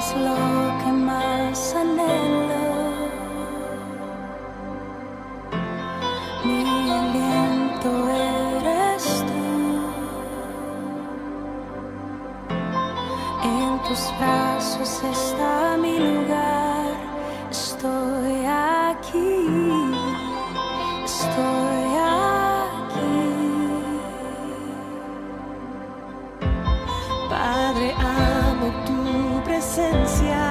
es lo que más anhelo. Mi aliento eres tú. En tus brazos está mi lugar. Estoy aquí. Estoy aquí. Padre, amo tu presencia.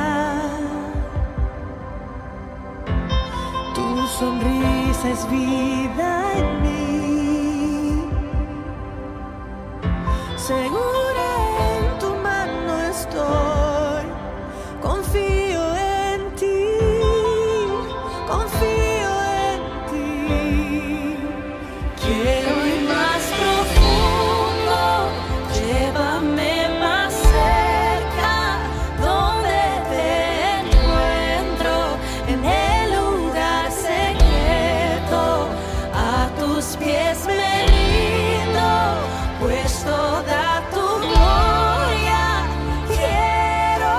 Tu sonrisa es vida en mí. Segura en tu mano estoy. Confío en ti. Confío en ti. Quiero ir más profundo. Llévame más cerca, donde te encuentro, en el lugar secreto. A tus pies me rindo, pues toda tu gloria quiero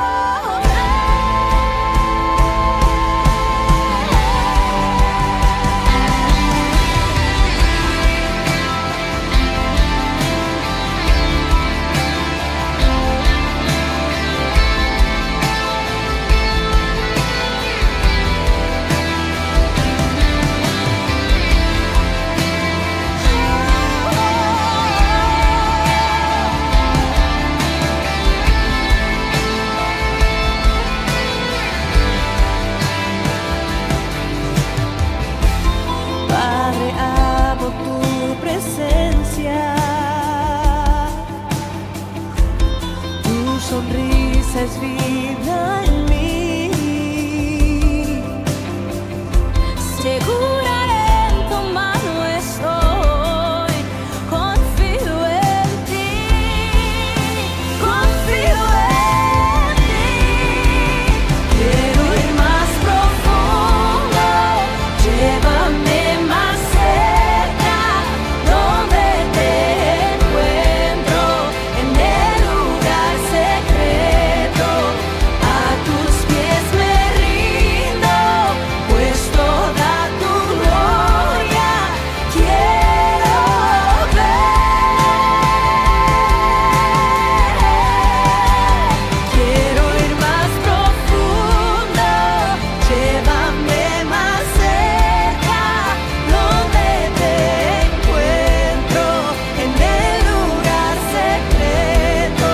Padre, amo tu presencia. Tu sonrisa es vida en mí. Segura en tu mano estoy. Confío en ti. Confío en ti. Quiero ir más profundo. Llévame más cerca, donde te encuentro, en el lugar secreto. A tus pies me rindo, pues toda tu gloria quiero ver. Quiero ir más profundo. Llévame más cerca, donde te encuentro, en el lugar secreto.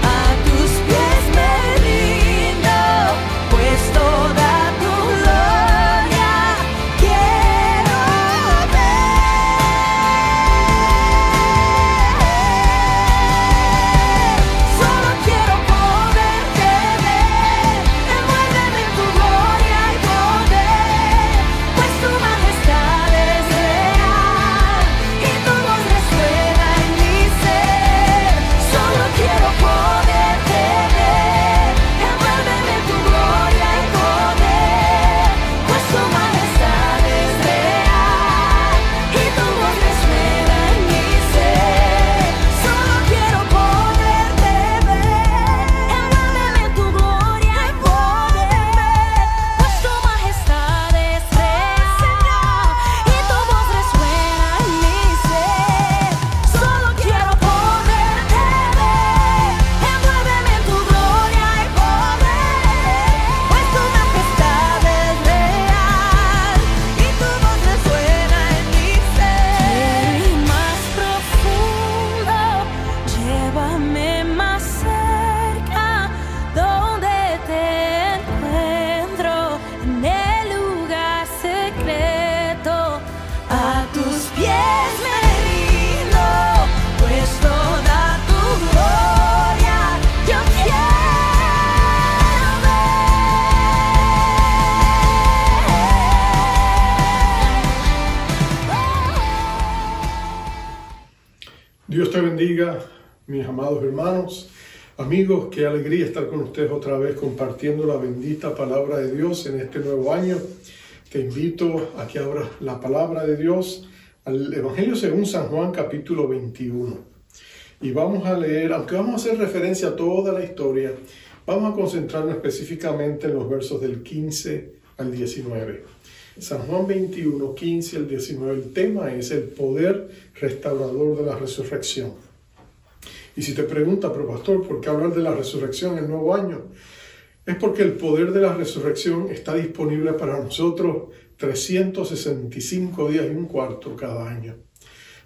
A tus pies me rindo, pues toda tu gloria quiero ver. Solo quiero poderte ver. Envuélveme en tu gloria y poder, pues tu majestad es real y tu voz resuena en mi ser. Solo quiero poderte ver. Envuélveme en tu gloria y poder, pues tu majestad es real y tu voz resuena en mi ser. Solo quiero poderte ver. Envuélveme en tu gloria y poder, pues tu majestad es real y tu voz resuena en mi ser. Solo quiero poderte ver. Envuélveme en tu gloria y poder, pues tu majestad es real y tu voz resuena en mi ser. Quiero ir más profundo. Llévame más cerca, donde te encuentro, en el lugar secreto. A tus pies me rindo, pues toda tu gloria yo quiero ver. Dios te bendiga, mis amados hermanos, amigos. Qué alegría estar con ustedes otra vez compartiendo la bendita palabra de Dios en este nuevo año. Te invito a que abras la palabra de Dios al Evangelio según San Juan, capítulo 21. Y vamos a leer, aunque vamos a hacer referencia a toda la historia, Vamos a concentrarnos específicamente en los versos del 15 al 19. San Juan 21, 15 al 19. El tema es el poder restaurador de la resurrección. Y si te preguntas, pero pastor, ¿por qué hablar de la resurrección en el nuevo año? Es porque el poder de la resurrección está disponible para nosotros 365 días y un cuarto cada año.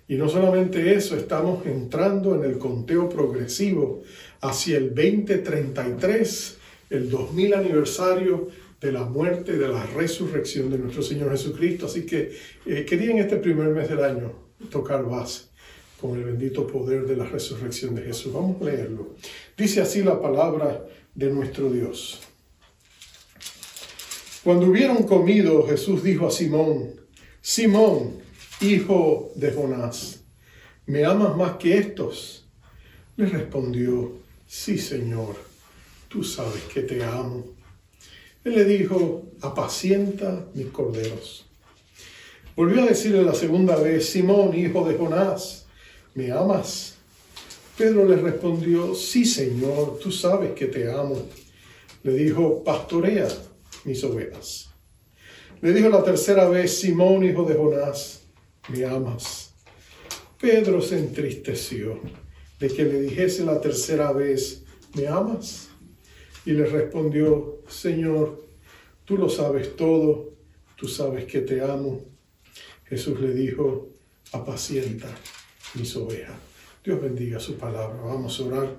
Y no solamente eso, estamos entrando en el conteo progresivo hacia el 2033, el 2000 aniversario de la muerte y de la resurrección de nuestro Señor Jesucristo. Así que quería en este primer mes del año tocar base con el bendito poder de la resurrección de Jesús. Vamos a leerlo. Dice así la palabra de nuestro Dios. Cuando hubieron comido, Jesús dijo a Simón: Simón, hijo de Jonás, ¿me amas más que estos? Le respondió: sí, Señor, tú sabes que te amo. Él le dijo: apacienta mis corderos. Volvió a decirle la segunda vez: Simón, hijo de Jonás, ¿me amas? Pedro le respondió: sí, Señor, tú sabes que te amo. Le dijo: pastorea mis ovejas. Le dijo la tercera vez: Simón, hijo de Jonás, ¿me amas? Pedro se entristeció de que le dijese la tercera vez: ¿me amas? Y le respondió: Señor, tú lo sabes todo, tú sabes que te amo. Jesús le dijo: apacienta mis ovejas. Dios bendiga su palabra. Vamos a orar.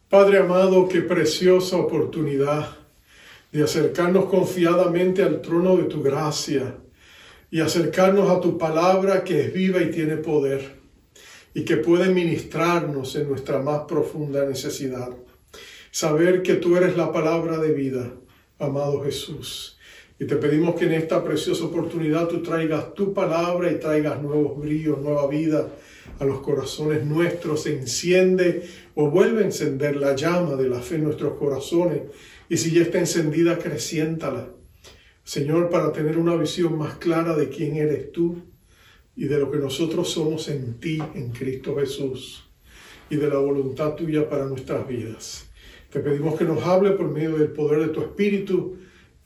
Padre amado, qué preciosa oportunidad de acercarnos confiadamente al trono de tu gracia y acercarnos a tu palabra que es viva y tiene poder y que puede ministrarnos en nuestra más profunda necesidad. Saber que tú eres la palabra de vida, amado Jesús. Y te pedimos que en esta preciosa oportunidad tú traigas tu palabra y traigas nuevos brillos, nueva vida a los corazones nuestros. Enciende o vuelve a encender la llama de la fe en nuestros corazones. Y si ya está encendida, acreciéntala. Señor, para tener una visión más clara de quién eres tú y de lo que nosotros somos en ti, en Cristo Jesús, y de la voluntad tuya para nuestras vidas. Te pedimos que nos hable por medio del poder de tu Espíritu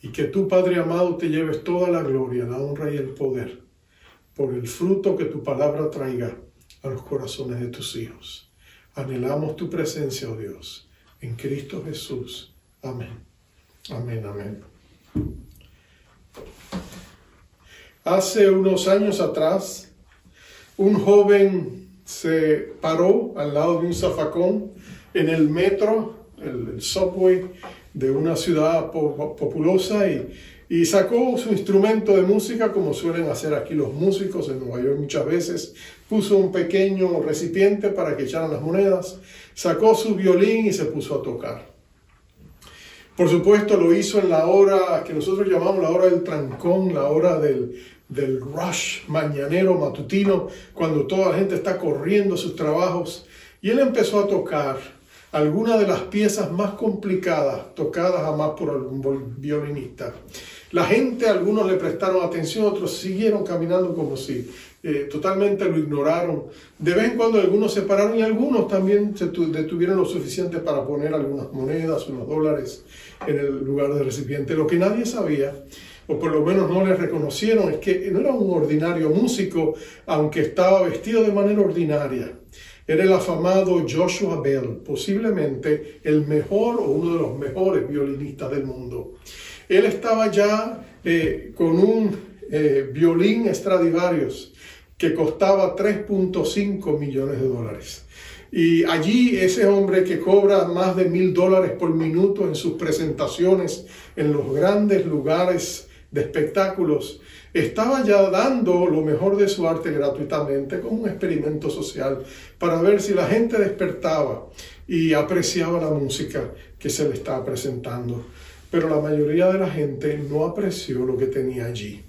y que tú, Padre amado, te lleves toda la gloria, la honra y el poder por el fruto que tu palabra traiga a los corazones de tus hijos. Anhelamos tu presencia, oh Dios, en Cristo Jesús. Amén. Amén, amén. Hace unos años atrás, un joven se paró al lado de un zafacón en el metro, el subway de una ciudad populosa y sacó su instrumento de música, como suelen hacer aquí los músicos en Nueva York muchas veces. Puso un pequeño recipiente para que echaran las monedas, sacó su violín y se puso a tocar. Por supuesto, lo hizo en la hora que nosotros llamamos la hora del trancón, la hora del rush mañanero, matutino, cuando toda la gente está corriendo sus trabajos. Y él empezó a tocar algunas de las piezas más complicadas tocadas jamás por algún violinista. La gente, algunos le prestaron atención, otros siguieron caminando como si totalmente lo ignoraron. De vez en cuando algunos se pararon y algunos también se detuvieron lo suficiente para poner algunas monedas, unos dólares en el lugar del recipiente. Lo que nadie sabía, o por lo menos no le reconocieron, es que no era un ordinario músico, aunque estaba vestido de manera ordinaria. Era el afamado Joshua Bell, posiblemente el mejor o uno de los mejores violinistas del mundo. Él estaba ya con un violín Stradivarius que costaba $3.5 millones. Y allí ese hombre que cobra más de $1,000 por minuto en sus presentaciones en los grandes lugares de espectáculos, estaba ya dando lo mejor de su arte gratuitamente como un experimento social para ver si la gente despertaba y apreciaba la música que se le estaba presentando. Pero la mayoría de la gente no apreció lo que tenía allí.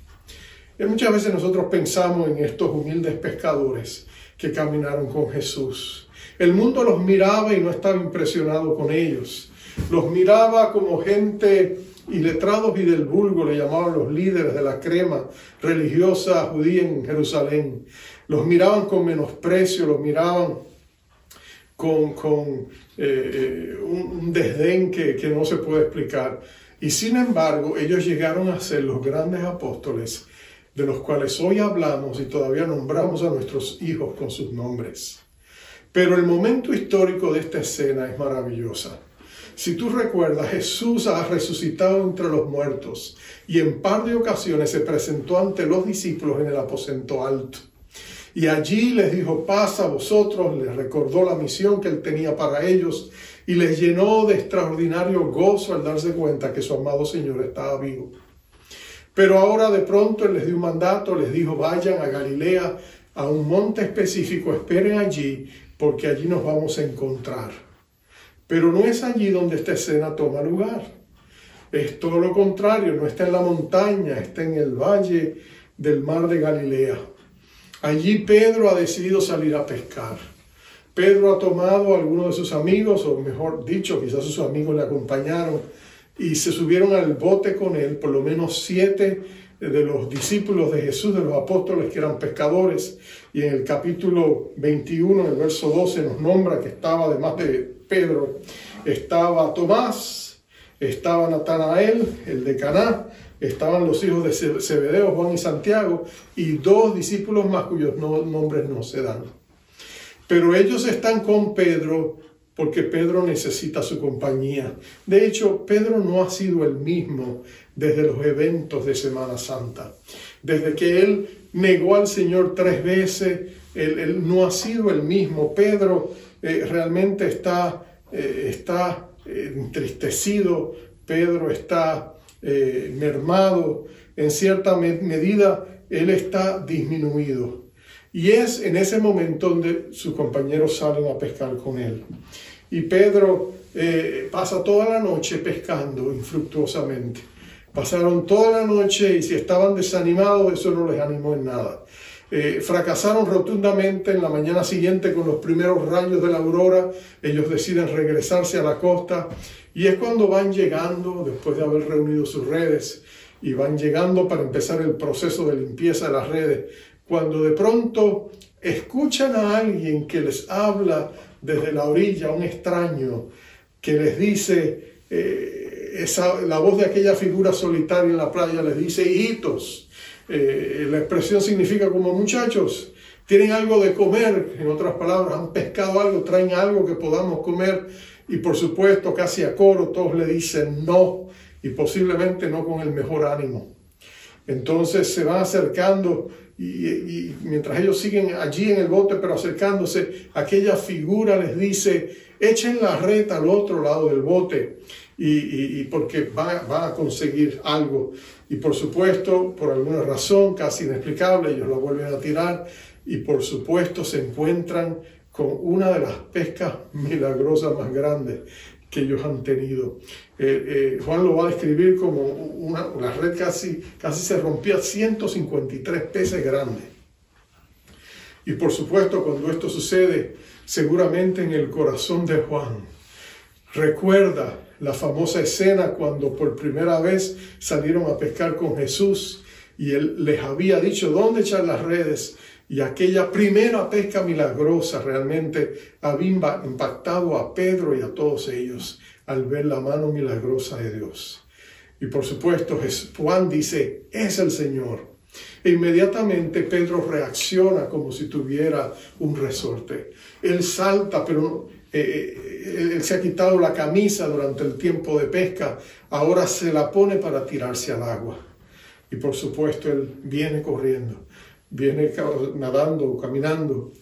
Y muchas veces nosotros pensamos en estos humildes pescadores que caminaron con Jesús. El mundo los miraba y no estaba impresionado con ellos. Los miraba como gente iletrados y del vulgo, le llamaban los líderes de la crema religiosa judía en Jerusalén. Los miraban con menosprecio, los miraban un desdén que no se puede explicar. Y sin embargo, ellos llegaron a ser los grandes apóstoles de los cuales hoy hablamos y todavía nombramos a nuestros hijos con sus nombres. Pero el momento histórico de esta escena es maravillosa. Si tú recuerdas, Jesús ha resucitado entre los muertos y en par de ocasiones se presentó ante los discípulos en el aposento alto. Y allí les dijo paz a vosotros, les recordó la misión que él tenía para ellos y les llenó de extraordinario gozo al darse cuenta que su amado Señor estaba vivo. Pero ahora de pronto él les dio un mandato, les dijo vayan a Galilea, a un monte específico, esperen allí porque allí nos vamos a encontrar. Pero no es allí donde esta escena toma lugar. Es todo lo contrario, no está en la montaña, está en el valle del mar de Galilea. Allí Pedro ha decidido salir a pescar. Pedro ha tomado a algunos de sus amigos, o mejor dicho, quizás sus amigos le acompañaron, y se subieron al bote con él, por lo menos 7 de los discípulos de Jesús, de los apóstoles que eran pescadores. Y en el capítulo 21, en el verso 12, nos nombra que estaba, además de Pedro, estaba Tomás, estaba Natanael, el de Caná, estaban los hijos de Zebedeo, Juan y Santiago, y 2 discípulos más cuyos nombres no se dan. Pero ellos están con Pedro porque Pedro necesita su compañía. De hecho, Pedro no ha sido el mismo desde los eventos de Semana Santa. Desde que él negó al Señor 3 veces, él no ha sido el mismo. Pedro realmente está entristecido, Pedro está mermado, en cierta medida él está disminuido. Y es en ese momento donde sus compañeros salen a pescar con él. Y Pedro pasa toda la noche pescando infructuosamente. Pasaron toda la noche y si estaban desanimados, eso no les animó en nada. Fracasaron rotundamente. En la mañana siguiente, con los primeros rayos de la aurora, ellos deciden regresarse a la costa. Y es cuando van llegando, después de haber reunido sus redes, y van llegando para empezar el proceso de limpieza de las redes, cuando de pronto escuchan a alguien que les habla desde la orilla, un extraño, que les dice, la voz de aquella figura solitaria en la playa les dice, hijitos. La expresión significa como muchachos, tienen algo de comer, en otras palabras, han pescado algo, traen algo que podamos comer. Y por supuesto, casi a coro, todos le dicen no, y posiblemente no con el mejor ánimo. Entonces se van acercando y mientras ellos siguen allí en el bote, pero acercándose, aquella figura les dice, echen la red al otro lado del bote, y porque van a conseguir algo. Y por supuesto, por alguna razón casi inexplicable, ellos la vuelven a tirar y por supuesto se encuentran con una de las pescas milagrosas más grandes que ellos han tenido. Juan lo va a describir como la red casi se rompía, 153 peces grandes. Y por supuesto, cuando esto sucede, seguramente en el corazón de Juan recuerda la famosa escena cuando por primera vez salieron a pescar con Jesús y él les había dicho dónde echar las redes. Y aquella primera pesca milagrosa realmente había impactado a Pedro y a todos ellos al ver la mano milagrosa de Dios. Y por supuesto Juan dice, es el Señor. E inmediatamente Pedro reacciona como si tuviera un resorte. Él salta, pero él se ha quitado la camisa durante el tiempo de pesca. Ahora se la pone para tirarse al agua. Y por supuesto él viene corriendo. Viene nadando, caminando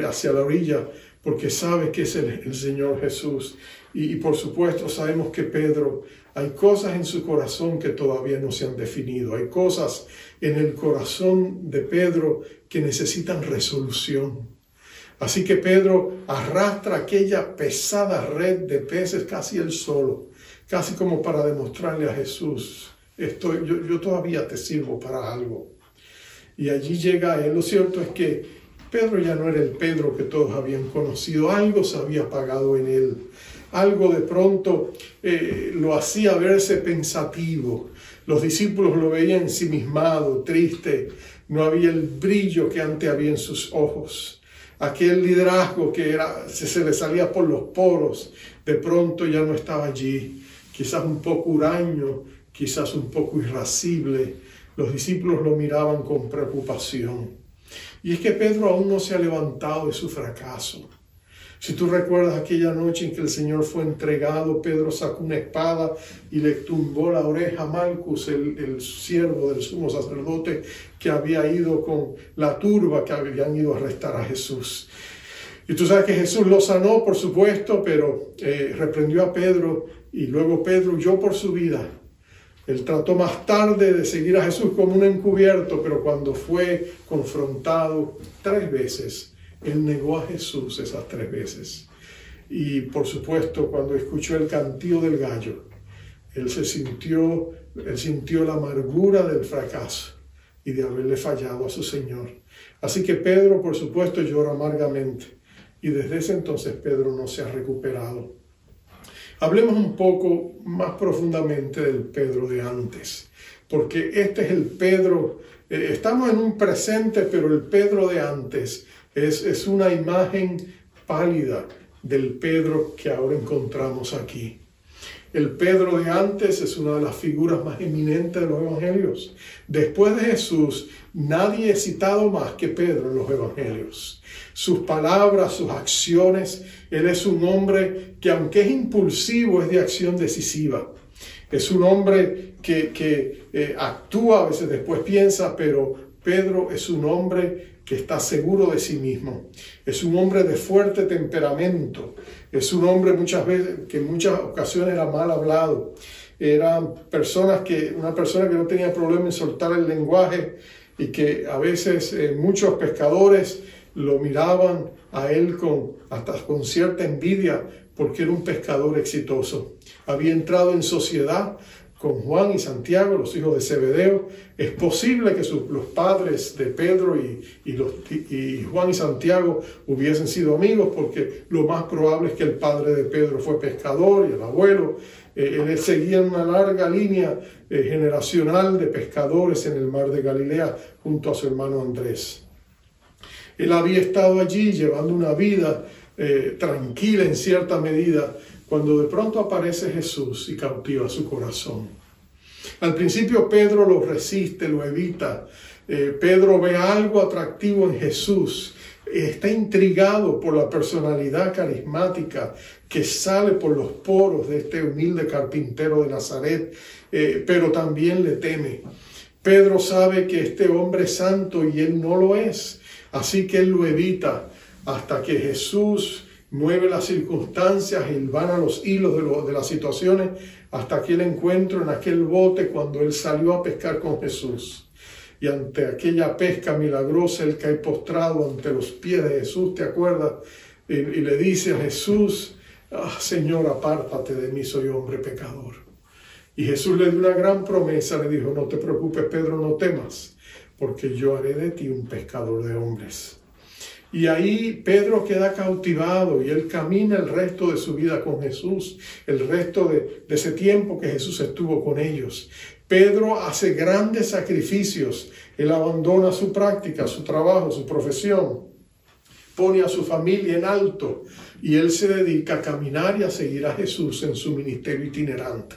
hacia la orilla, porque sabe que es el Señor Jesús. Y por supuesto sabemos que Pedro, hay cosas en su corazón que todavía no se han definido. Hay cosas en el corazón de Pedro que necesitan resolución. Así que Pedro arrastra aquella pesada red de peces casi él solo, casi como para demostrarle a Jesús, yo todavía te sirvo para algo. Y allí llega él. Lo cierto es que Pedro ya no era el Pedro que todos habían conocido. Algo se había apagado en él. Algo de pronto lo hacía verse pensativo. Los discípulos lo veían ensimismado, triste. No había el brillo que antes había en sus ojos. aquel liderazgo que se le salía por los poros, de pronto ya no estaba allí. Quizás un poco huraño, quizás un poco irascible. Los discípulos lo miraban con preocupación. Y es que Pedro aún no se ha levantado de su fracaso. Si tú recuerdas aquella noche en que el Señor fue entregado, Pedro sacó una espada y le tumbó la oreja a Malcus, el siervo del sumo sacerdote que había ido con la turba que habían ido a arrestar a Jesús. Y tú sabes que Jesús lo sanó, por supuesto, pero reprendió a Pedro y luego Pedro huyó por su vida. Él trató más tarde de seguir a Jesús como un encubierto, pero cuando fue confrontado 3 veces, él negó a Jesús esas 3 veces. Y por supuesto, cuando escuchó el cantío del gallo, él sintió la amargura del fracaso y de haberle fallado a su Señor. Así que Pedro, por supuesto, llora amargamente. Y desde ese entonces Pedro no se ha recuperado. Hablemos un poco más profundamente del Pedro de antes, porque este es el Pedro, estamos en un presente, pero el Pedro de antes es una imagen pálida del Pedro que ahora encontramos aquí. El Pedro de antes es una de las figuras más eminentes de los evangelios. Después de Jesús, nadie es citado más que Pedro en los evangelios. Sus palabras, sus acciones, él es un hombre que aunque es impulsivo, es de acción decisiva. Es un hombre que actúa, a veces después piensa, pero Pedro es un hombre que está seguro de sí mismo. Es un hombre de fuerte temperamento. Es un hombre que en muchas ocasiones era mal hablado. Era una persona que no tenía problema en soltar el lenguaje y que a veces muchos pescadores lo miraban a él hasta con cierta envidia porque era un pescador exitoso. Había entrado en sociedad con Juan y Santiago, los hijos de Zebedeo. Es posible que los padres de Pedro y Juan y Santiago hubiesen sido amigos, porque lo más probable es que el padre de Pedro fue pescador y el abuelo. Él seguía una larga línea generacional de pescadores en el mar de Galilea junto a su hermano Andrés. Él había estado allí llevando una vida tranquila en cierta medida, cuando de pronto aparece Jesús y cautiva su corazón. Al principio Pedro lo resiste, lo evita. Pedro ve algo atractivo en Jesús. Está intrigado por la personalidad carismática que sale por los poros de este humilde carpintero de Nazaret, pero también le teme. Pedro sabe que este hombre es santo y él no lo es, así que él lo evita hasta que Jesús mueve las circunstancias y van a los hilos de las situaciones hasta aquel encuentro en aquel bote cuando él salió a pescar con Jesús. Y ante aquella pesca milagrosa, él cae postrado ante los pies de Jesús, ¿te acuerdas? Y le dice a Jesús: Señor, apártate de mí, soy hombre pecador. Y Jesús le dio una gran promesa, le dijo: no te preocupes, Pedro, no temas, porque yo haré de ti un pescador de hombres. Y ahí Pedro queda cautivado y él camina el resto de su vida con Jesús, el resto de ese tiempo que Jesús estuvo con ellos. Pedro hace grandes sacrificios, él abandona su práctica, su trabajo, su profesión, pone a su familia en alto y él se dedica a caminar y a seguir a Jesús en su ministerio itinerante.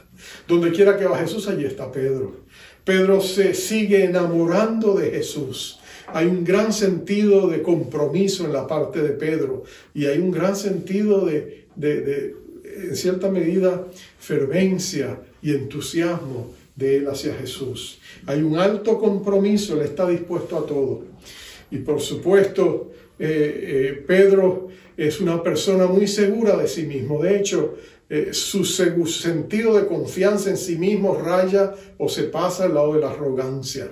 Donde quiera que va Jesús, allí está Pedro. Pedro se sigue enamorando de Jesús. Hay un gran sentido de compromiso en la parte de Pedro y hay un gran sentido de en cierta medida, fervencia y entusiasmo de él hacia Jesús. Hay un alto compromiso, él está dispuesto a todo. Y por supuesto, Pedro es una persona muy segura de sí mismo. De hecho, su sentido de confianza en sí mismo raya o se pasa al lado de la arrogancia.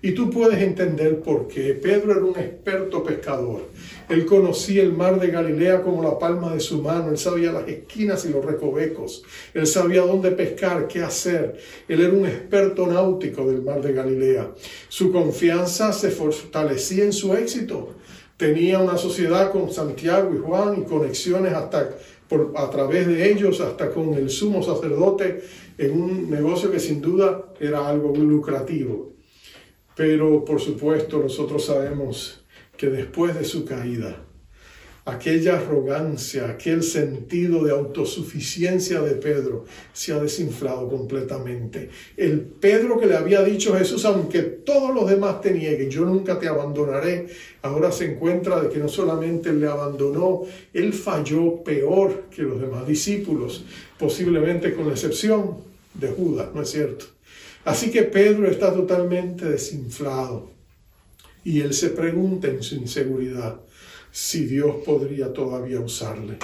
Y tú puedes entender por qué. Pedro era un experto pescador. Él conocía el mar de Galilea como la palma de su mano. Él sabía las esquinas y los recovecos. Él sabía dónde pescar, qué hacer. Él era un experto náutico del mar de Galilea. Su confianza se fortalecía en su éxito. Tenía una sociedad con Santiago y Juan y conexiones a través de ellos hasta con el sumo sacerdote en un negocio que sin duda era algo muy lucrativo. Pero por supuesto nosotros sabemos que después de su caída, aquella arrogancia, aquel sentido de autosuficiencia de Pedro se ha desinflado completamente. El Pedro que le había dicho a Jesús, aunque todos los demás te nieguen, yo nunca te abandonaré, ahora se encuentra de que no solamente él le abandonó, él falló peor que los demás discípulos, posiblemente con la excepción de Judas, ¿no es cierto? Así que Pedro está totalmente desinflado y él se pregunta en su inseguridad si Dios podría todavía usarle.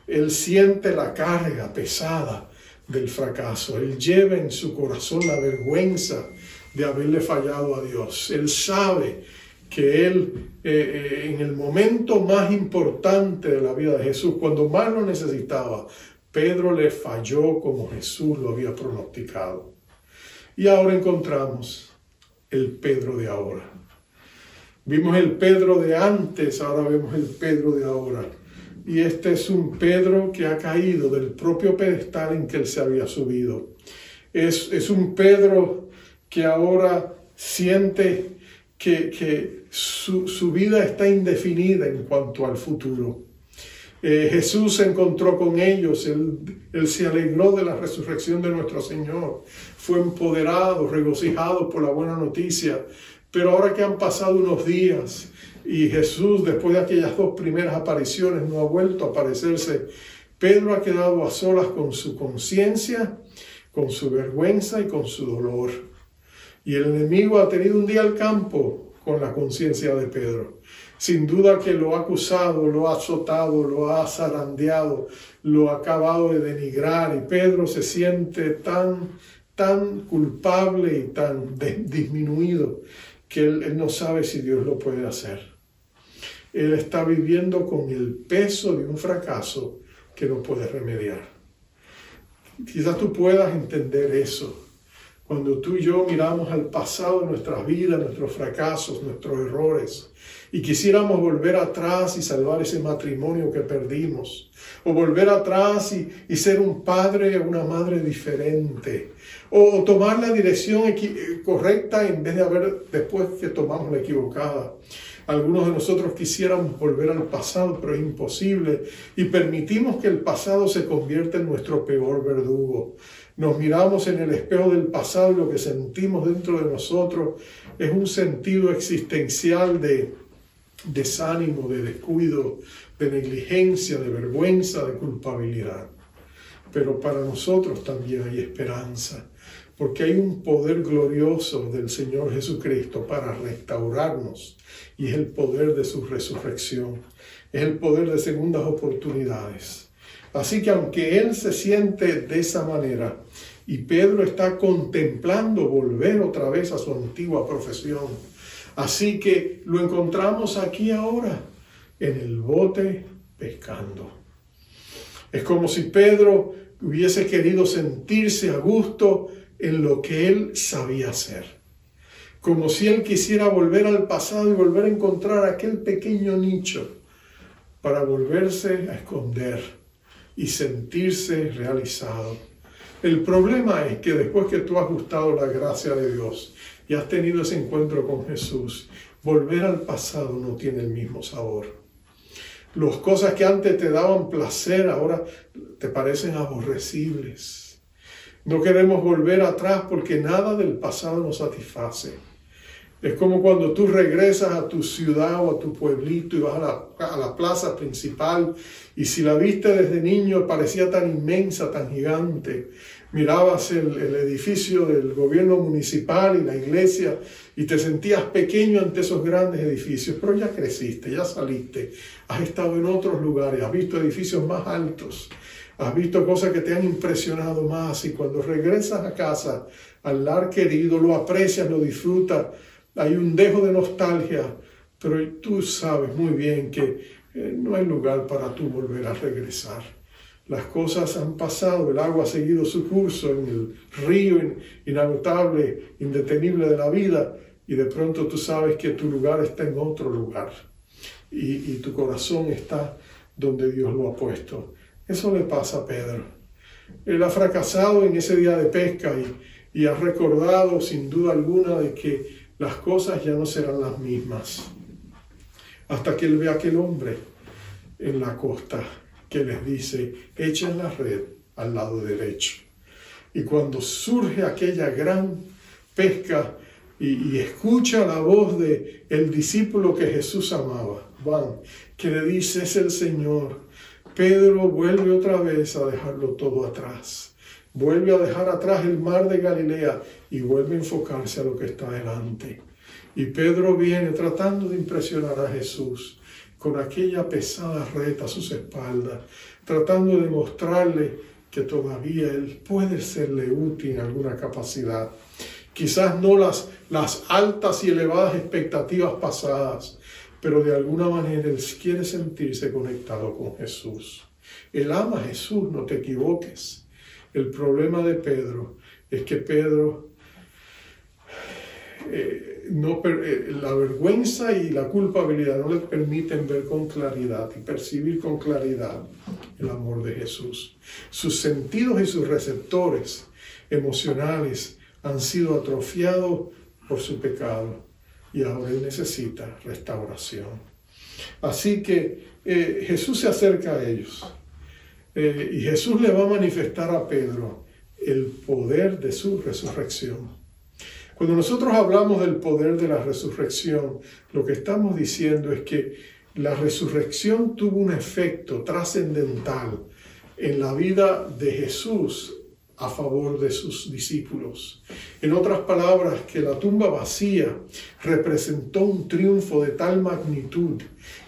Él siente la carga pesada del fracaso. Él lleva en su corazón la vergüenza de haberle fallado a Dios. Él sabe que él, en el momento más importante de la vida de Jesús, cuando más lo necesitaba, Pedro le falló como Jesús lo había pronosticado. Y ahora encontramos el Pedro de ahora. Vimos el Pedro de antes, ahora vemos el Pedro de ahora. Y este es un Pedro que ha caído del propio pedestal en que él se había subido. Es un Pedro que ahora siente que su vida está indefinida en cuanto al futuro. Jesús se encontró con ellos, él se alegró de la resurrección de nuestro Señor, fue empoderado, regocijado por la buena noticia. Pero ahora que han pasado unos días y Jesús, después de aquellas 2 primeras apariciones, no ha vuelto a aparecerse, Pedro ha quedado a solas con su conciencia, con su vergüenza y con su dolor. Y el enemigo ha tenido un día al campo con la conciencia de Pedro. Sin duda que lo ha acusado, lo ha azotado, lo ha zarandeado, lo ha acabado de denigrar. Y Pedro se siente tan culpable y tan disminuido que él no sabe si Dios lo puede hacer. Él está viviendo con el peso de un fracaso que no puede remediar. Quizás tú puedas entender eso. Cuando tú y yo miramos al pasado de nuestras vidas, nuestros fracasos, nuestros errores, y quisiéramos volver atrás y salvar ese matrimonio que perdimos, o volver atrás y ser un padre o una madre diferente, o tomar la dirección correcta en vez de después que tomamos la equivocada. Algunos de nosotros quisiéramos volver al pasado, pero es imposible, y permitimos que el pasado se convierta en nuestro peor verdugo. Nos miramos en el espejo del pasado y lo que sentimos dentro de nosotros es un sentido existencial de desánimo, de descuido, de negligencia, de vergüenza, de culpabilidad. Pero para nosotros también hay esperanza, porque hay un poder glorioso del Señor Jesucristo para restaurarnos, y es el poder de su resurrección, es el poder de segundas oportunidades. Así que aunque él se siente de esa manera, y Pedro está contemplando volver otra vez a su antigua profesión, así que lo encontramos aquí ahora, en el bote pescando. Es como si Pedro hubiese querido sentirse a gusto en lo que él sabía hacer. Como si él quisiera volver al pasado y volver a encontrar aquel pequeño nicho para volverse a esconder y sentirse realizado. El problema es que después que tú has gustado la gracia de Dios y has tenido ese encuentro con Jesús, volver al pasado no tiene el mismo sabor. Las cosas que antes te daban placer ahora te parecen aborrecibles. No queremos volver atrás porque nada del pasado nos satisface. Es como cuando tú regresas a tu ciudad o a tu pueblito y vas a la plaza principal, y si la viste desde niño parecía tan inmensa, tan gigante. Mirabas el edificio del gobierno municipal y la iglesia y te sentías pequeño ante esos grandes edificios, pero ya creciste, ya saliste, has estado en otros lugares, has visto edificios más altos, has visto cosas que te han impresionado más, y cuando regresas a casa, al lar querido, lo aprecias, lo disfrutas. Hay un dejo de nostalgia, pero tú sabes muy bien que no hay lugar para tú volver a regresar. Las cosas han pasado, el agua ha seguido su curso en el río inagotable, indetenible de la vida, y de pronto tú sabes que tu lugar está en otro lugar, y tu corazón está donde Dios lo ha puesto. Eso le pasa a Pedro. Él ha fracasado en ese día de pesca y ha recordado sin duda alguna de que las cosas ya no serán las mismas. Hasta que él ve a aquel hombre en la costa que les dice, echen la red al lado derecho. Y cuando surge aquella gran pesca y escucha la voz de el discípulo que Jesús amaba, Juan, que le dice, es el Señor, Pedro vuelve otra vez a dejarlo todo atrás. Vuelve a dejar atrás el mar de Galilea y vuelve a enfocarse a lo que está delante. Y Pedro viene tratando de impresionar a Jesús con aquella pesada red a sus espaldas, tratando de mostrarle que todavía él puede serle útil en alguna capacidad. Quizás no las altas y elevadas expectativas pasadas, pero de alguna manera él quiere sentirse conectado con Jesús. Él ama a Jesús, no te equivoques. El problema de Pedro es que Pedro, la vergüenza y la culpabilidad no le permiten ver con claridad y percibir con claridad el amor de Jesús. Sus sentidos y sus receptores emocionales han sido atrofiados por su pecado y ahora él necesita restauración. Así que Jesús se acerca a ellos y Jesús le va a manifestar a Pedro el poder de su resurrección. Cuando nosotros hablamos del poder de la resurrección, lo que estamos diciendo es que la resurrección tuvo un efecto trascendental en la vida de Jesús a favor de sus discípulos. En otras palabras, que la tumba vacía representó un triunfo de tal magnitud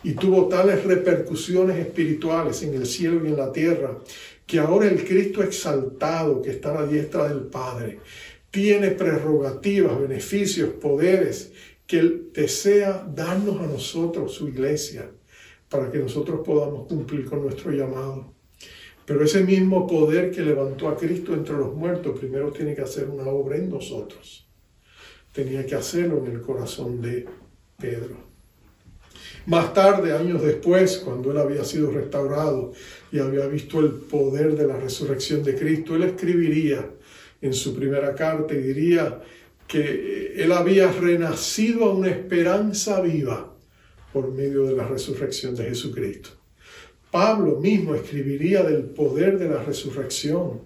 y tuvo tales repercusiones espirituales en el cielo y en la tierra, que ahora el Cristo exaltado que está a la diestra del Padre tiene prerrogativas, beneficios, poderes que Él desea darnos a nosotros, su iglesia, para que nosotros podamos cumplir con nuestro llamado. Pero ese mismo poder que levantó a Cristo entre los muertos, primero tiene que hacer una obra en nosotros. Tenía que hacerlo en el corazón de Pedro. Más tarde, años después, cuando él había sido restaurado y había visto el poder de la resurrección de Cristo, él escribiría en su primera carta y diría que él había renacido a una esperanza viva por medio de la resurrección de Jesucristo. Pablo mismo escribiría del poder de la resurrección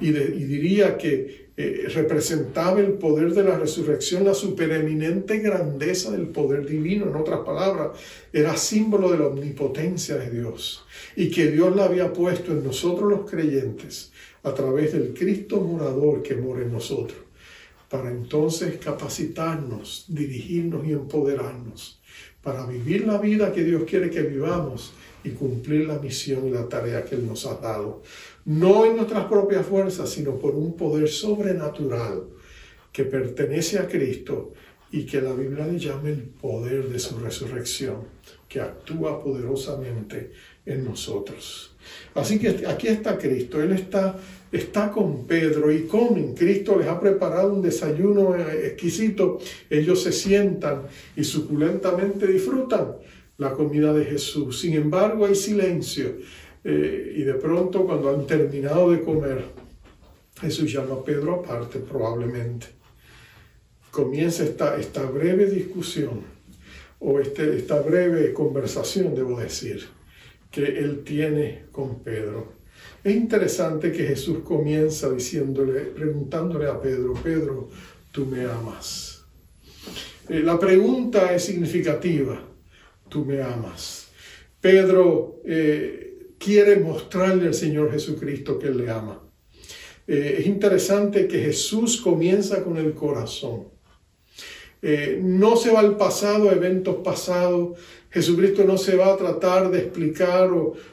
y diría que representaba el poder de la resurrección, la supereminente grandeza del poder divino. En otras palabras, era símbolo de la omnipotencia de Dios y que Dios la había puesto en nosotros los creyentes a través del Cristo morador que mora en nosotros, para entonces capacitarnos, dirigirnos y empoderarnos para vivir la vida que Dios quiere que vivamos y cumplir la misión y la tarea que Él nos ha dado. No en nuestras propias fuerzas, sino por un poder sobrenatural que pertenece a Cristo y que la Biblia le llama el poder de su resurrección, que actúa poderosamente en nosotros. Así que aquí está Cristo, Él está con Pedro y comen. Cristo les ha preparado un desayuno exquisito. Ellos se sientan y suculentamente disfrutan la comida de Jesús. Sin embargo, hay silencio. Y de pronto, cuando han terminado de comer, Jesús llama a Pedro aparte, probablemente. Comienza esta breve discusión, o esta breve conversación, debo decir, que Él tiene con Pedro. Es interesante que Jesús comienza preguntándole a Pedro, Pedro, ¿tú me amas? La pregunta es significativa. Tú me amas. Pedro quiere mostrarle al Señor Jesucristo que Él le ama. Es interesante que Jesús comienza con el corazón. No se va al pasado, a eventos pasados. Jesucristo no se va a tratar de explicar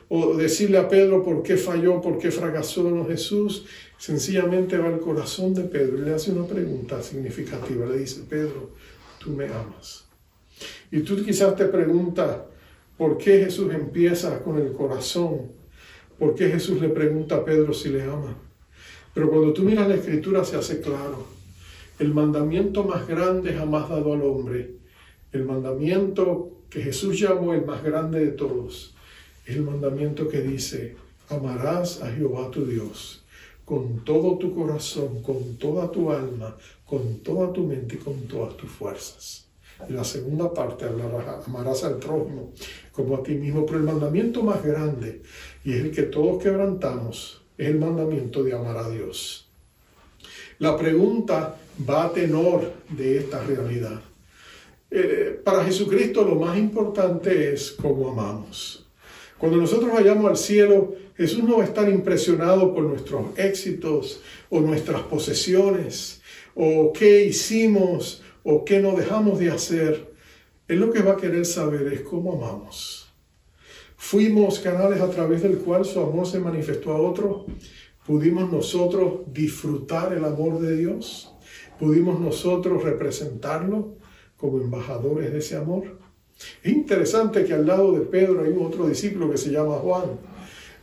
o decirle a Pedro por qué falló, por qué fracasó. No, Jesús sencillamente va al corazón de Pedro y le hace una pregunta significativa. Le dice, Pedro, tú me amas. Y tú quizás te preguntas, ¿por qué Jesús empieza con el corazón? ¿Por qué Jesús le pregunta a Pedro si le ama? Pero cuando tú miras la Escritura se hace claro. El mandamiento más grande jamás dado al hombre, el mandamiento que Jesús llamó el más grande de todos, es el mandamiento que dice, amarás a Jehová tu Dios con todo tu corazón, con toda tu alma, con toda tu mente y con todas tus fuerzas. Y la segunda parte, amarás al prójimo como a ti mismo. Pero el mandamiento más grande, y es el que todos quebrantamos, es el mandamiento de amar a Dios. La pregunta va a tenor de esta realidad. Para Jesucristo lo más importante es cómo amamos. Cuando nosotros vayamos al cielo, Jesús no va a estar impresionado por nuestros éxitos o nuestras posesiones o qué hicimos o qué no dejamos de hacer. Él lo que va a querer saber es cómo amamos. Fuimos canales a través del cual su amor se manifestó a otros. ¿Pudimos nosotros disfrutar el amor de Dios? ¿Pudimos nosotros representarlo como embajadores de ese amor? Es interesante que al lado de Pedro hay un otro discípulo que se llama Juan.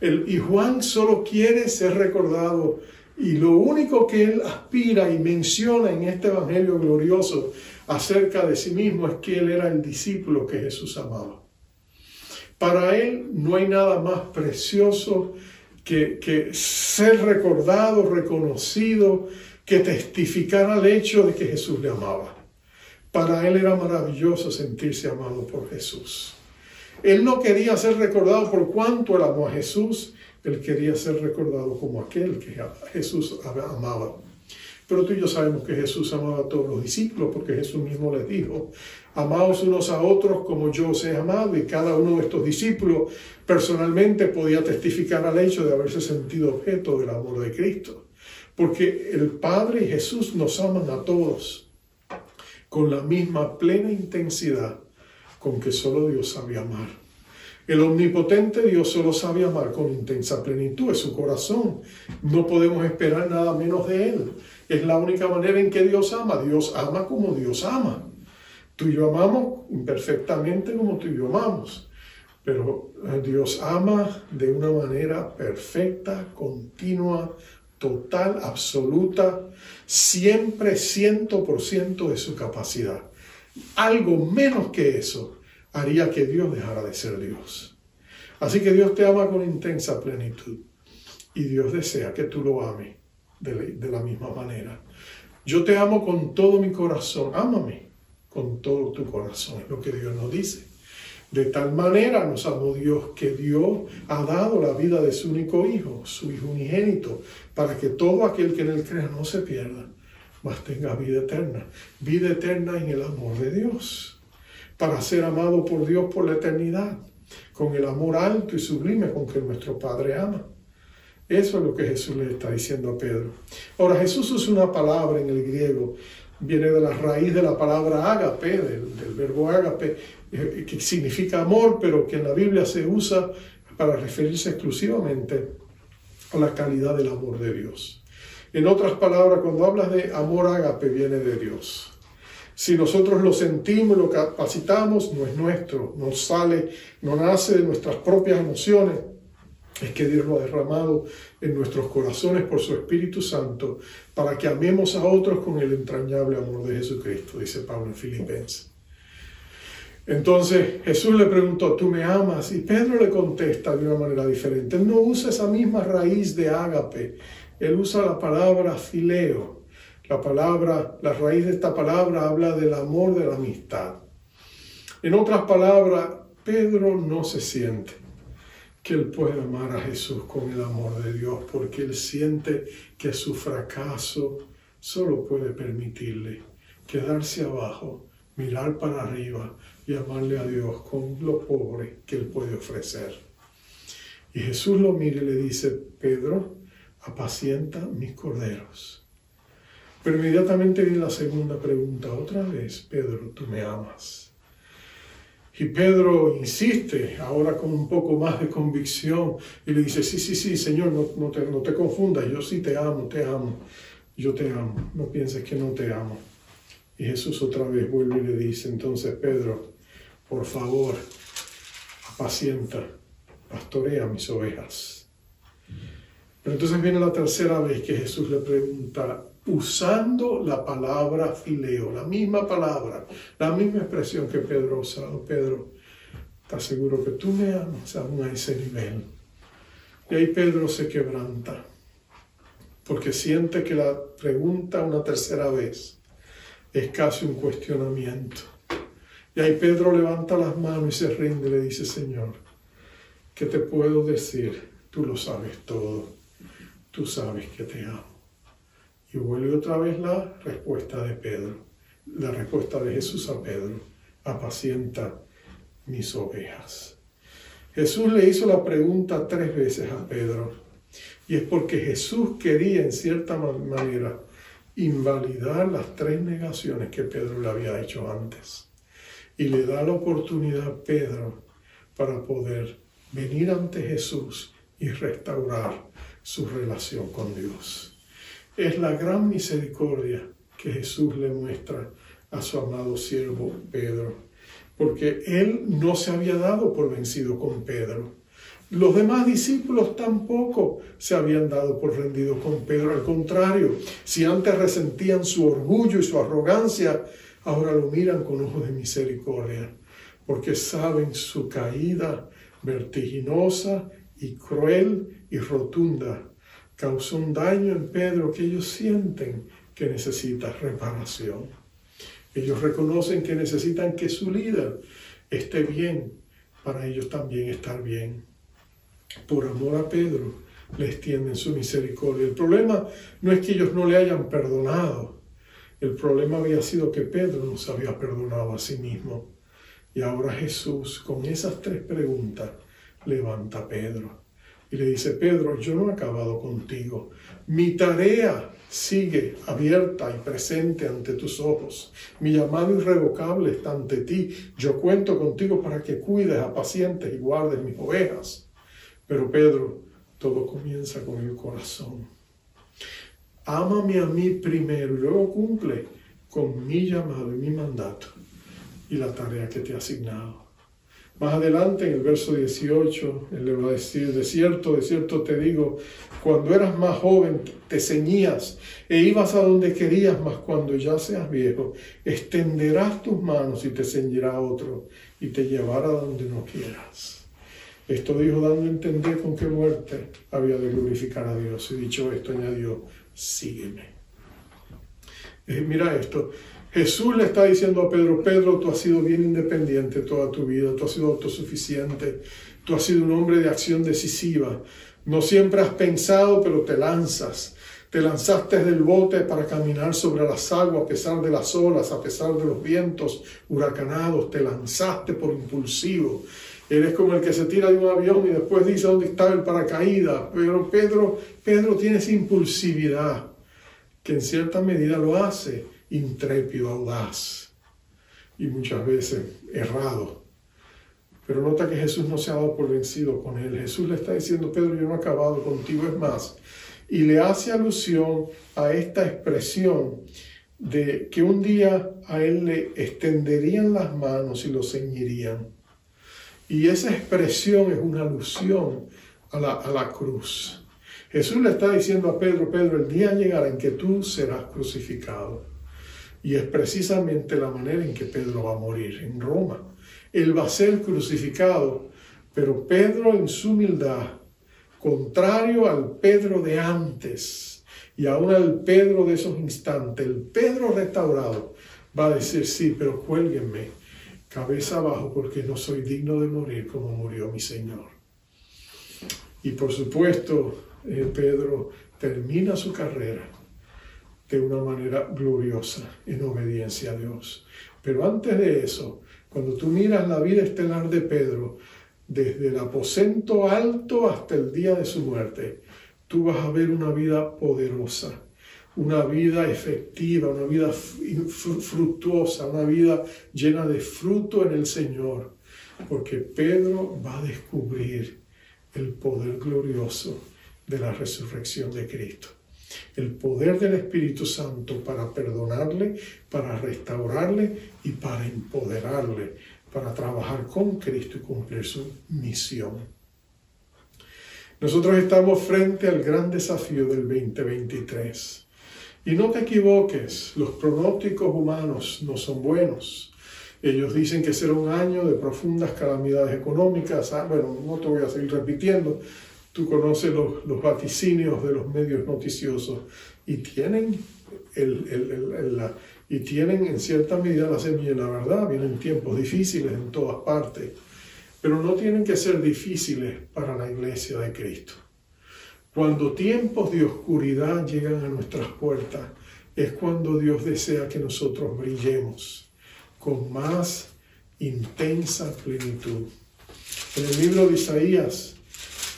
Y Juan solo quiere ser recordado, y lo único que él aspira y menciona en este evangelio glorioso acerca de sí mismo es que él era el discípulo que Jesús amaba. Para él no hay nada más precioso que ser recordado, reconocido, que testificar al hecho de que Jesús le amaba. Para él era maravilloso sentirse amado por Jesús. Él no quería ser recordado por cuánto él amó a Jesús, él quería ser recordado como aquel que Jesús amaba. Pero tú y yo sabemos que Jesús amaba a todos los discípulos, porque Jesús mismo les dijo: amaos unos a otros como yo os he amado. Y cada uno de estos discípulos personalmente podía testificar al hecho de haberse sentido objeto del amor de Cristo. Porque el Padre y Jesús nos aman a todos con la misma plena intensidad con que solo Dios sabe amar. El omnipotente Dios solo sabe amar con intensa plenitud de su corazón. No podemos esperar nada menos de Él. Es la única manera en que Dios ama. Dios ama como Dios ama. Tú y yo amamos imperfectamente como tú y yo amamos. Pero Dios ama de una manera perfecta, continua, total, absoluta, siempre 100% de su capacidad. Algo menos que eso haría que Dios dejara de ser Dios. Así que Dios te ama con intensa plenitud y Dios desea que tú lo ames de la misma manera. Yo te amo con todo mi corazón, ámame con todo tu corazón, es lo que Dios nos dice. De tal manera nos amó Dios que Dios ha dado la vida de su único Hijo, su Hijo unigénito, para que todo aquel que en Él crea no se pierda, mas tenga vida eterna en el amor de Dios, para ser amado por Dios por la eternidad, con el amor alto y sublime con que nuestro Padre ama. Eso es lo que Jesús le está diciendo a Pedro. Ahora, Jesús usa una palabra en el griego, viene de la raíz de la palabra ágape, del verbo ágape, que significa amor, pero que en la Biblia se usa para referirse exclusivamente a la calidad del amor de Dios. En otras palabras, cuando hablas de amor ágape, viene de Dios. Si nosotros lo sentimos, lo capacitamos, no es nuestro, no nace de nuestras propias emociones, es que Dios lo ha derramado en nuestros corazones por su Espíritu Santo para que amemos a otros con el entrañable amor de Jesucristo, dice Pablo en Filipenses. Entonces Jesús le preguntó: ¿tú me amas? Y Pedro le contesta de una manera diferente. Él no usa esa misma raíz de ágape, él usa la palabra fileo. La raíz de esta palabra habla del amor de la amistad. En otras palabras, Pedro no se siente que él puede amar a Jesús con el amor de Dios, porque él siente que su fracaso solo puede permitirle quedarse abajo, mirar para arriba y amarle a Dios con lo pobre que él puede ofrecer. Y Jesús lo mira y le dice: Pedro, apacienta mis corderos. Pero inmediatamente viene la segunda pregunta, otra vez: Pedro, ¿tú me amas? Y Pedro insiste, ahora con un poco más de convicción, y le dice: sí, Señor, no te confundas, yo sí te amo, yo te amo, no pienses que no te amo. Y Jesús otra vez vuelve y le dice: entonces, Pedro, por favor, apacienta, pastorea mis ovejas. Pero entonces viene la tercera vez que Jesús le pregunta, usando la palabra fileo, la misma palabra, la misma expresión que Pedro ha usado. Pedro, ¿estás seguro que tú me amas aún a ese nivel? Y ahí Pedro se quebranta, porque siente que la pregunta una tercera vez es casi un cuestionamiento. Y ahí Pedro levanta las manos y se rinde y le dice, Señor, ¿qué te puedo decir? Tú lo sabes todo. Tú sabes que te amo. Y vuelve otra vez la respuesta de Pedro, la respuesta de Jesús a Pedro: apacienta mis ovejas. Jesús le hizo la pregunta 3 veces a Pedro, y es porque Jesús quería en cierta manera invalidar las 3 negaciones que Pedro le había hecho antes. Y le da la oportunidad a Pedro para poder venir ante Jesús y restaurar su relación con Dios. Es la gran misericordia que Jesús le muestra a su amado siervo Pedro, porque él no se había dado por vencido con Pedro. Los demás discípulos tampoco se habían dado por rendidos con Pedro. Al contrario, si antes resentían su orgullo y su arrogancia, ahora lo miran con ojos de misericordia, porque saben su caída vertiginosa y cruel y rotunda causó un daño en Pedro que ellos sienten que necesita reparación. Ellos reconocen que necesitan que su líder esté bien para ellos también estar bien. Por amor a Pedro, le extienden su misericordia. El problema no es que ellos no le hayan perdonado. El problema había sido que Pedro no se había perdonado a sí mismo. Y ahora Jesús, con esas 3 preguntas, levanta a Pedro y le dice: Pedro, yo no he acabado contigo. Mi tarea sigue abierta y presente ante tus ojos. Mi llamado irrevocable está ante ti. Yo cuento contigo para que cuides, apacientes y guardes mis ovejas. Pero Pedro, todo comienza con el corazón. Ámame a mí primero y luego cumple con mi llamado y mi mandato y la tarea que te he asignado. Más adelante, en el verso 18, él le va a decir: de cierto te digo, cuando eras más joven te ceñías e ibas a donde querías, mas cuando ya seas viejo, extenderás tus manos y te ceñirá otro y te llevará donde no quieras. Esto dijo dando a entender con qué muerte había de glorificar a Dios. Y dicho esto, añadió: sígueme. Mira esto. Jesús le está diciendo a Pedro: Pedro, tú has sido bien independiente toda tu vida, tú has sido autosuficiente, tú has sido un hombre de acción decisiva. No siempre has pensado, pero te lanzas. Te lanzaste del bote para caminar sobre las aguas a pesar de las olas, a pesar de los vientos huracanados. Te lanzaste por impulsivo. Eres como el que se tira de un avión y después dice dónde está el paracaídas. Pero Pedro tiene esa impulsividad que en cierta medida lo hace intrépido, audaz y muchas veces errado. Pero nota que Jesús no se ha dado por vencido con él. Jesús le está diciendo: Pedro, yo no he acabado contigo, es más. Y le hace alusión a esta expresión de que un día a él le extenderían las manos y lo ceñirían. Y esa expresión es una alusión a la cruz. Jesús le está diciendo a Pedro: Pedro, el día llegará en que tú serás crucificado. Y es precisamente la manera en que Pedro va a morir en Roma. Él va a ser crucificado, pero Pedro en su humildad, contrario al Pedro de antes y aún al Pedro de esos instantes, el Pedro restaurado, va a decir: sí, pero cuélguenme cabeza abajo porque no soy digno de morir como murió mi Señor. Y por supuesto, Pedro termina su carrera de una manera gloriosa en obediencia a Dios. Pero antes de eso, cuando tú miras la vida estelar de Pedro, desde el aposento alto hasta el día de su muerte, tú vas a ver una vida poderosa, una vida efectiva, una vida fructuosa, una vida llena de fruto en el Señor, porque Pedro va a descubrir el poder glorioso de la resurrección de Cristo. El poder del Espíritu Santo para perdonarle, para restaurarle y para empoderarle, para trabajar con Cristo y cumplir su misión. Nosotros estamos frente al gran desafío del 2023. Y no te equivoques, los pronósticos humanos no son buenos. Ellos dicen que será un año de profundas calamidades económicas. Bueno, no te voy a seguir repitiendo, Tú conoces los vaticinios de los medios noticiosos y tienen, y tienen en cierta medida la semilla de la verdad. Vienen tiempos difíciles en todas partes, pero no tienen que ser difíciles para la iglesia de Cristo. Cuando tiempos de oscuridad llegan a nuestras puertas, es cuando Dios desea que nosotros brillemos con más intensa plenitud. En el libro de Isaías,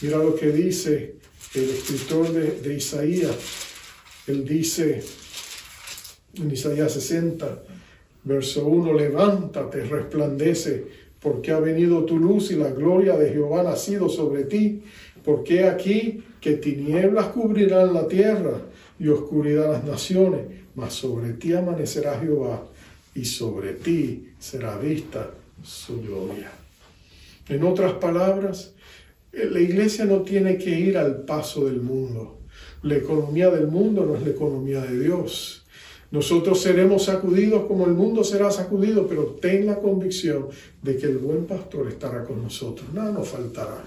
mira lo que dice el escritor de Isaías. Él dice en Isaías 60, verso 1, levántate, resplandece, porque ha venido tu luz y la gloria de Jehová ha nacido sobre ti. Porque aquí que tinieblas cubrirán la tierra y oscuridad las naciones, mas sobre ti amanecerá Jehová y sobre ti será vista su gloria. En otras palabras, la iglesia no tiene que ir al paso del mundo. La economía del mundo no es la economía de Dios. Nosotros seremos sacudidos como el mundo será sacudido, pero ten la convicción de que el buen pastor estará con nosotros. Nada nos faltará.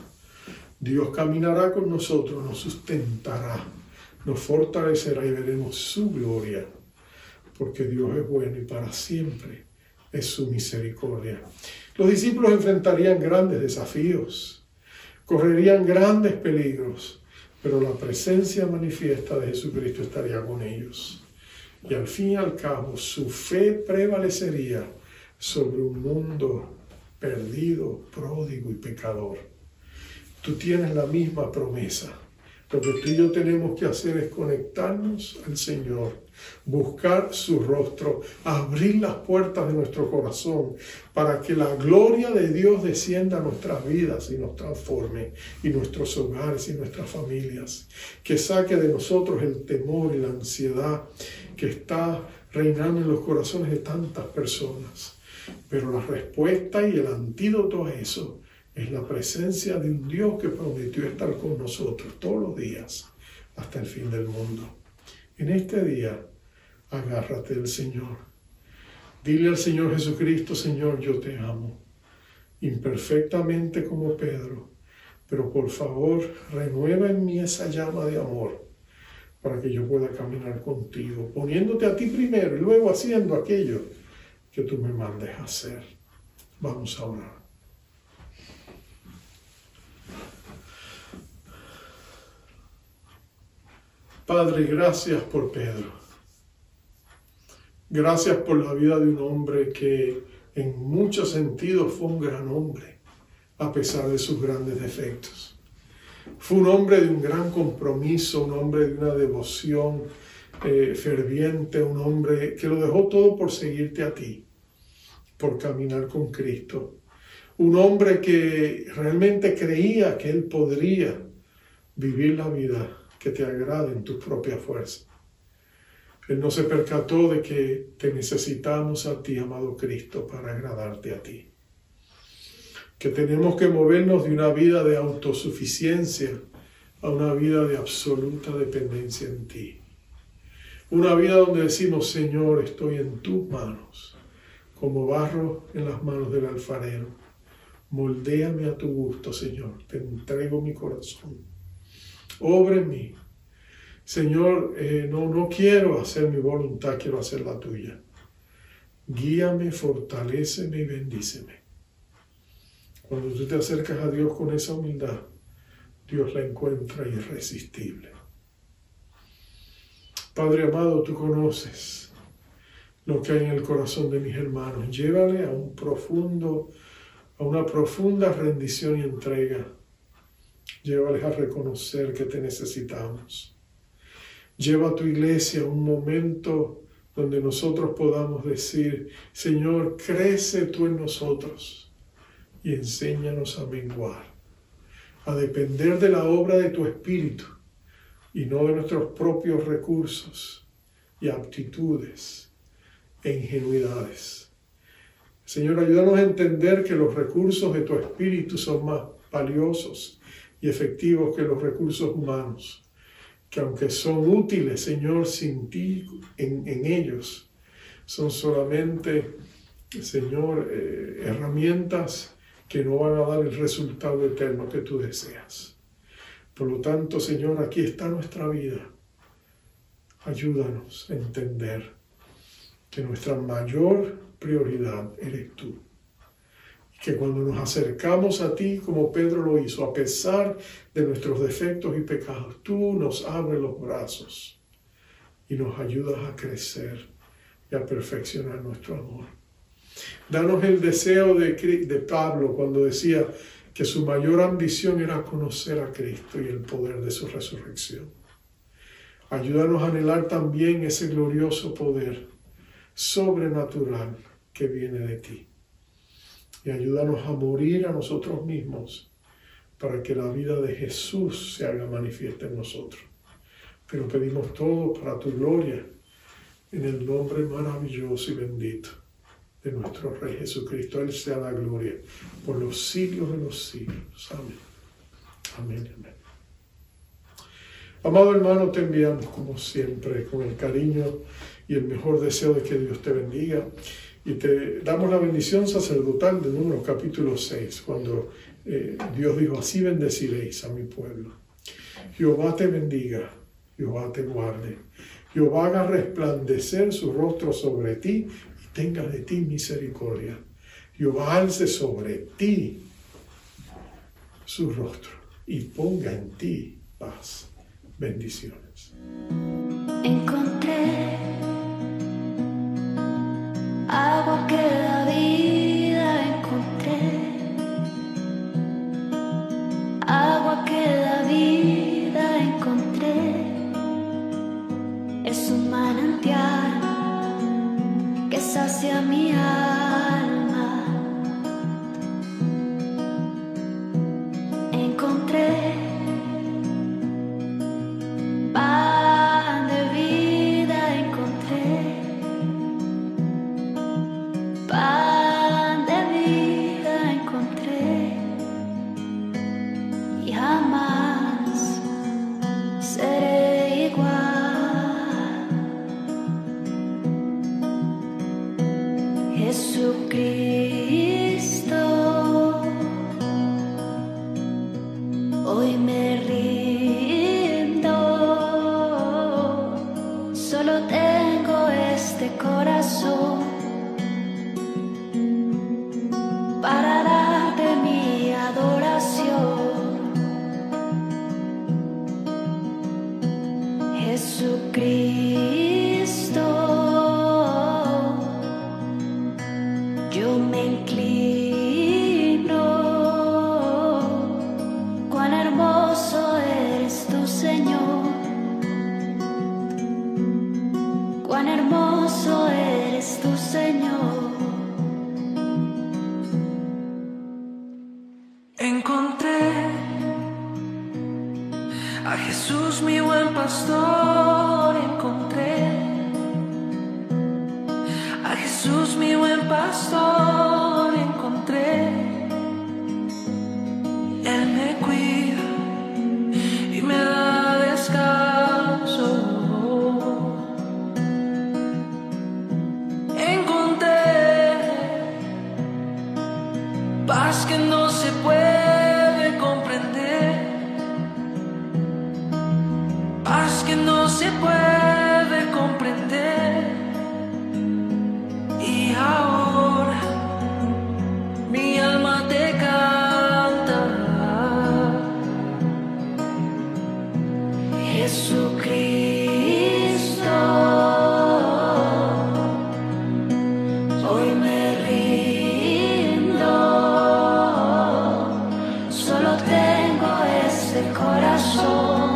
Dios caminará con nosotros, nos sustentará, nos fortalecerá y veremos su gloria, porque Dios es bueno y para siempre es su misericordia. Los discípulos enfrentarían grandes desafíos, correrían grandes peligros, pero la presencia manifiesta de Jesucristo estaría con ellos. Y al fin y al cabo, su fe prevalecería sobre un mundo perdido, pródigo y pecador. Tú tienes la misma promesa. Lo que tú y yo tenemos que hacer es conectarnos al Señor, buscar su rostro, abrir las puertas de nuestro corazón para que la gloria de Dios descienda a nuestras vidas y nos transforme, y nuestros hogares y nuestras familias, que saque de nosotros el temor y la ansiedad que está reinando en los corazones de tantas personas. Pero la respuesta y el antídoto a eso es la presencia de un Dios que prometió estar con nosotros todos los días hasta el fin del mundo. En este día, agárrate del Señor. Dile al Señor Jesucristo: Señor, yo te amo, imperfectamente como Pedro, pero por favor, renueva en mí esa llama de amor para que yo pueda caminar contigo, poniéndote a ti primero y luego haciendo aquello que tú me mandes a hacer. Vamos a orar. Padre, gracias por Pedro. Gracias por la vida de un hombre que en muchos sentidos fue un gran hombre, a pesar de sus grandes defectos. Fue un hombre de un gran compromiso, un hombre de una devoción ferviente, un hombre que lo dejó todo por seguirte a ti, por caminar con Cristo. Un hombre que realmente creía que él podría vivir la vida que te agrade en tus propias fuerzas. Él no se percató de que te necesitamos a ti, amado Cristo, para agradarte a ti. Que tenemos que movernos de una vida de autosuficiencia a una vida de absoluta dependencia en ti. Una vida donde decimos: Señor, estoy en tus manos, como barro en las manos del alfarero. Moldéame a tu gusto, Señor. Te entrego mi corazón. Obra en mí. Señor, no quiero hacer mi voluntad, quiero hacer la tuya. Guíame, fortaléceme y bendíceme. Cuando tú te acercas a Dios con esa humildad, Dios la encuentra irresistible. Padre amado, tú conoces lo que hay en el corazón de mis hermanos. Llévale a una profunda rendición y entrega. Llévales a reconocer que te necesitamos. Lleva a tu iglesia a un momento donde nosotros podamos decir: Señor, crece tú en nosotros y enséñanos a menguar, a depender de la obra de tu Espíritu y no de nuestros propios recursos y aptitudes e ingenuidades. Señor, ayúdanos a entender que los recursos de tu Espíritu son más valiosos y efectivos que los recursos humanos, que aunque son útiles, Señor, sin ti en ellos, son solamente, Señor, herramientas que no van a dar el resultado eterno que tú deseas. Por lo tanto, Señor, aquí está nuestra vida. Ayúdanos a entender que nuestra mayor prioridad eres tú. Y que cuando nos acercamos a ti, como Pedro lo hizo, a pesar de nuestros defectos y pecados, tú nos abres los brazos y nos ayudas a crecer y a perfeccionar nuestro amor. Danos el deseo de Pablo cuando decía que su mayor ambición era conocer a Cristo y el poder de su resurrección. Ayúdanos a anhelar también ese glorioso poder sobrenatural que viene de ti. Y ayúdanos a morir a nosotros mismos para que la vida de Jesús se haga manifiesta en nosotros. Pero pedimos todo para tu gloria, en el nombre maravilloso y bendito de nuestro Rey Jesucristo. Él sea la gloria por los siglos de los siglos. Amén. Amén, amén. Amado hermano, te enviamos como siempre con el cariño y el mejor deseo de que Dios te bendiga. Y te damos la bendición sacerdotal de Números capítulo 6, cuando Dios dijo, así bendeciréis a mi pueblo. Jehová te bendiga, Jehová te guarde. Jehová haga resplandecer su rostro sobre ti y tenga de ti misericordia. Jehová alce sobre ti su rostro y ponga en ti paz. Bendiciones. Encontré agua que da vida, encontré agua que da vida, encontré. Es un manantial que sacia mi alma. Encontré pan de vida, encontré pan de vida, encontré y jamás seré igual. Jesucristo, hoy me rindo. Solo tengo este corazón para darte mi adoración. Jesucristo, yo me inclino. Cuán hermoso eres tú, Señor. Cuán hermoso eres tú, Señor. Encontré a Jesús, mi buen pastor. Encontré a Jesús, mi buen pastor. Encontré. Él me cuida y me da descanso. Encontré paz que no se puede comprender, paz que no se puede comprender. Y ahora mi alma te canta. Jesucristo, hoy me rindo. Solo tengo este corazón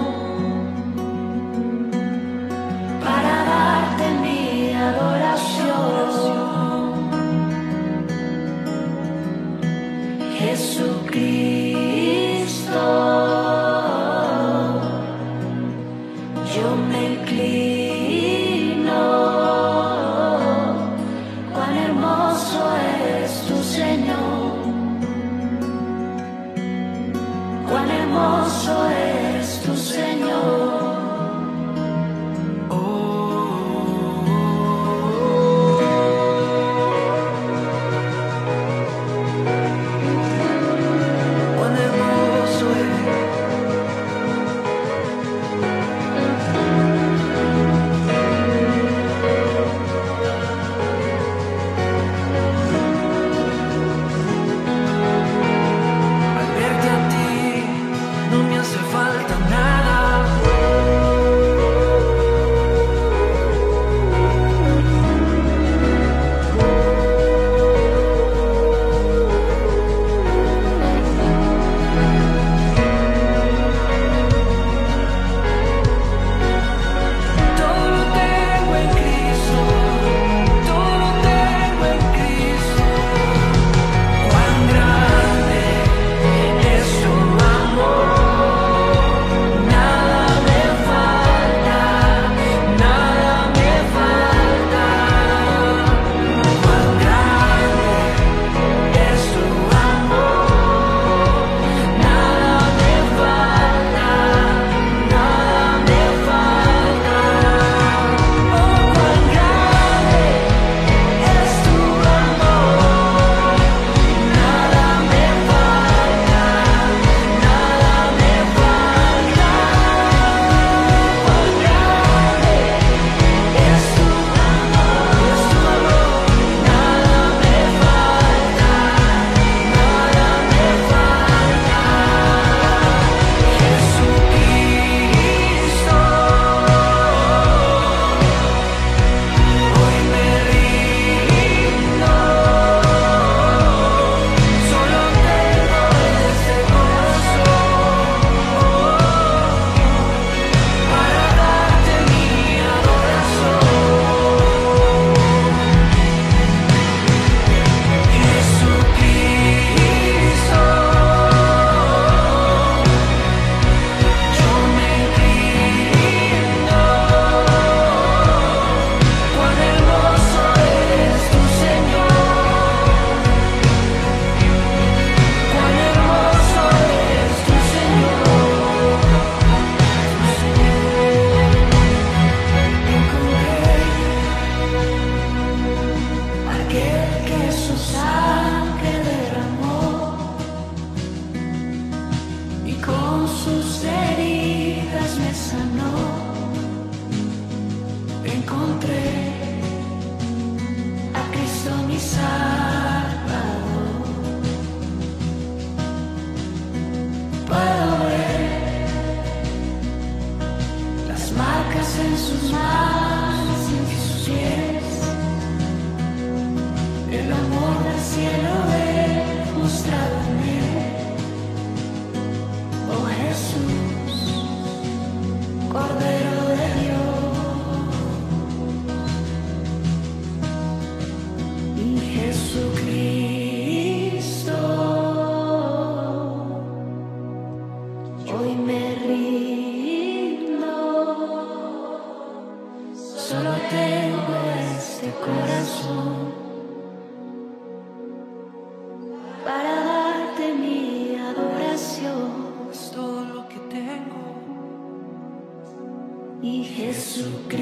para darte mi adoración. Jesucristo, yo me inclino. Cuán hermoso eres tú, Señor. Cuán hermoso eres tú, Señor. Cuán hermoso eres. falta nada. En sus manos y en sus pies, el amor del cielo demostrado en él. Oh Jesús, Cordero de Dios, y Jesucristo, hoy me rindo. Solo tengo este corazón para darte mi adoración. Es todo lo que tengo. Y Jesucristo,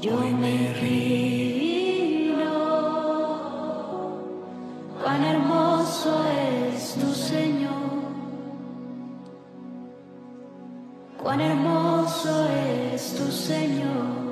yo me rindo. Cuán hermoso es tu Señor. Cuán hermoso es tu Señor.